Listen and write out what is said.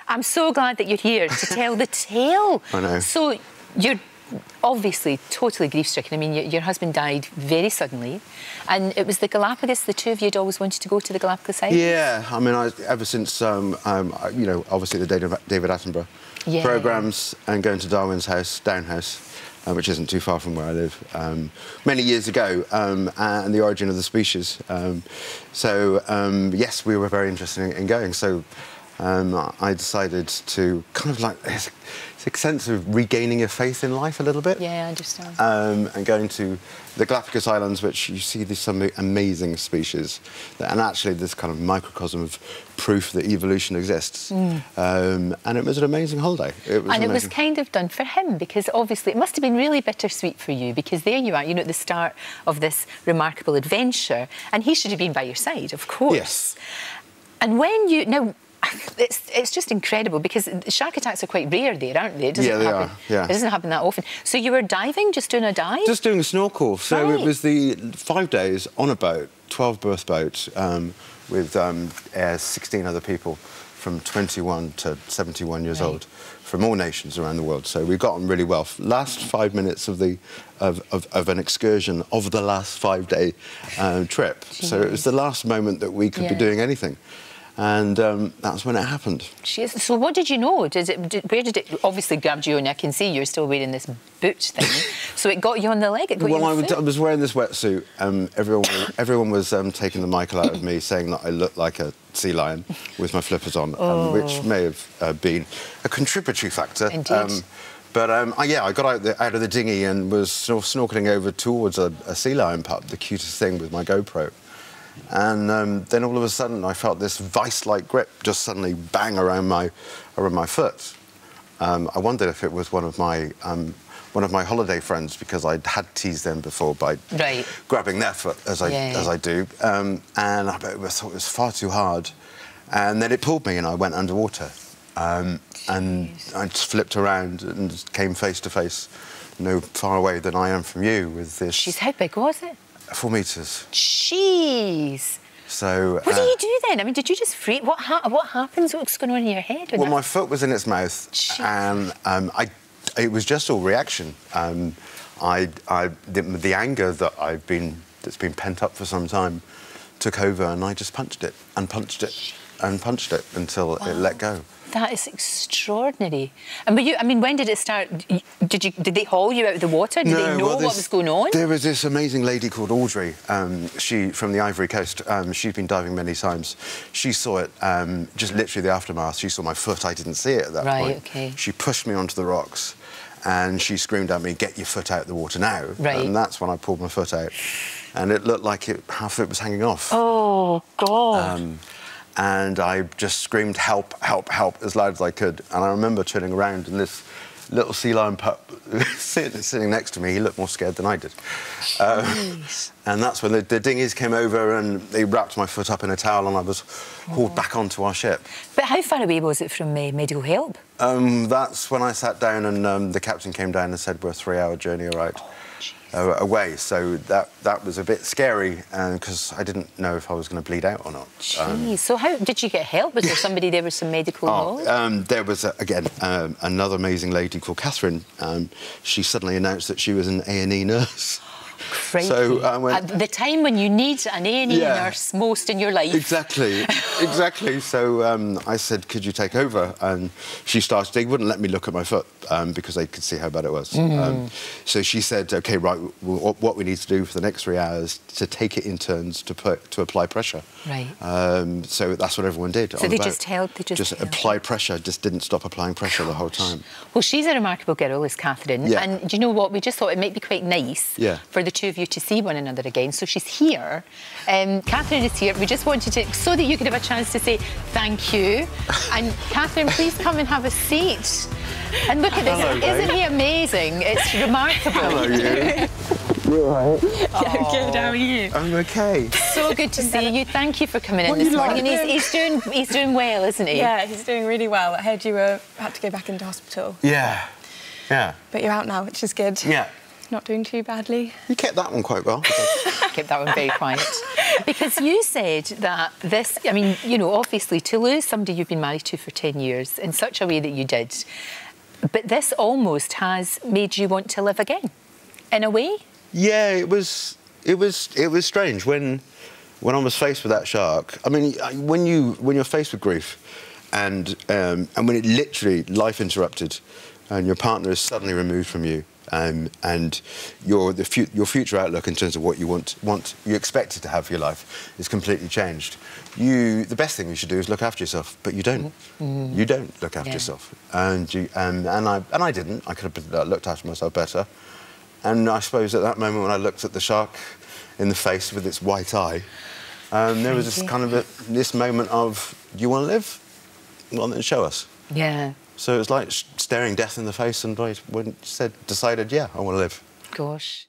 I'm so glad that you're here to tell the tale. I know. So you're obviously totally grief-stricken. I mean, your husband died very suddenly, and it was the Galapagos. The two of you had always wanted to go to the Galapagos Islands. Yeah, I mean, ever since you know, obviously the David Attenborough programmes and going to Darwin's house, Down House, which isn't too far from where I live, many years ago, and the origin of the species. Yes, we were very interested in going. So I decided to kind of like, it's a sense of regaining your faith in life a little bit. Yeah, I understand. And going to the Galapagos Islands, which you see these some amazing species, and actually this kind of microcosm of proof that evolution exists. And it was an amazing holiday. It was kind of done for him, because obviously it must have been really bittersweet for you, because there you are, you know, at the start of this remarkable adventure, and he should have been by your side, of course. Yes. And when you... Now, it's just incredible, because shark attacks are quite rare there, aren't they? Yeah, they are. Yeah. It doesn't happen that often. So you were diving, just doing a dive? Just doing a snorkel. So it was the 5 days on a boat, 12-berth boat, with 16 other people from 21 to 71 years old, from all nations around the world. So we got on really well. Last 5 minutes of an excursion of the last 5-day trip. Jeez. So it was the last moment that we could be doing anything. And that's when it happened. Jeez. So what did you know? Where did it obviously grabbed you? And I can see you're still wearing this boot thing. So it got you on the leg? It got you on the foot? I was wearing this wetsuit. Everyone was taking the mickle out of me, saying that I looked like a sea lion with my flippers on, which may have been a contributory factor. Indeed. Yeah, I got out of the dinghy and was snorkeling over towards a sea lion pup, the cutest thing, with my GoPro. And then all of a sudden I felt this vice-like grip just suddenly bang around my foot. I wondered if it was one of my holiday friends, because I had teased them before by grabbing their foot as I do, and I thought it was far too hard. And then it pulled me and I went underwater, and I just flipped around and came face to face, no far away than I am from you, with this. Jeez, how big was it? 4 metres. Jeez. So... What do you do then? I mean, did you just freeze? What happens? What's going on in your head? Well, my foot was in its mouth. Jeez. And it was just all reaction. The anger that's been pent up for some time took over, and I just punched it and punched it and punched it until it let go. That is extraordinary. And I mean, when did it start? Did they haul you out of the water? Did they know what was going on? There was this amazing lady called Audrey. She from the Ivory Coast. She'd been diving many times. She saw it, just literally the aftermath. She saw my foot. I didn't see it at that point. Right. Okay. She pushed me onto the rocks, and she screamed at me, "Get your foot out of the water now!" Right. And that's when I pulled my foot out, and it looked like half of it was hanging off. Oh God. And I just screamed, "Help, help, help," as loud as I could. And I remember turning around, and this little sea lion pup sitting next to me, he looked more scared than I did. And that's when the dinghies came over and they wrapped my foot up in a towel, and I was hauled back onto our ship. But how far away was it from medical help? That's when I sat down, and the captain came down and said, "We're a 3-hour journey away." So that was a bit scary, because I didn't know if I was going to bleed out or not. Jeez. So how did you get help? Was there somebody there with some medical knowledge? There was again another amazing lady called Catherine. She suddenly announced that she was an A&E nurse. Crikey. So at the time when you need an A&E nurse most in your life. Exactly. So I said, "Could you take over?" And she started. They wouldn't let me look at my foot because they could see how bad it was. So she said, "Okay, right. What we need to do for the next 3 hours to take it in turns to apply pressure." Right. So that's what everyone did. So they just helped. They just apply pressure. Just didn't stop applying pressure the whole time. Well, she's a remarkable girl, is Catherine. Yeah. And do you know what? We just thought it might be quite nice for the two of you to see one another again. So she's here. Catherine is here. We just wanted to, so that you could have a chance to say thank you. And Catherine, please come and have a seat. And look at this. Hello, Isn't he amazing? It's remarkable. Hello, you. You're right. Yeah, good. How are you? I'm okay. So good to see you. Thank you for coming in this morning. And he's doing well, isn't he? Yeah, he's doing really well. I heard you had to go back into hospital. Yeah. But you're out now, which is good. Yeah. not doing too badly. You kept that one quite well. Kept that one very quiet. Because you said that this, I mean, you know, obviously to lose somebody you've been married to for 10 years in such a way that you did, but this almost has made you want to live again, in a way? Yeah, it was strange when I was faced with that shark. I mean, when you're faced with grief, and when it literally life interrupted, and your partner is suddenly removed from you, and your future outlook in terms of what you you expected to have for your life is completely changed. The best thing you should do is look after yourself, but you don't. You don't look after yourself, and I didn't. I could have looked after myself better. And I suppose at that moment when I looked at the shark in the face with its white eye, there was this kind of this moment of, do you want to live? Well, then show us. Yeah. So it was like staring death in the face, and I decided, yeah, I want to live. Gosh.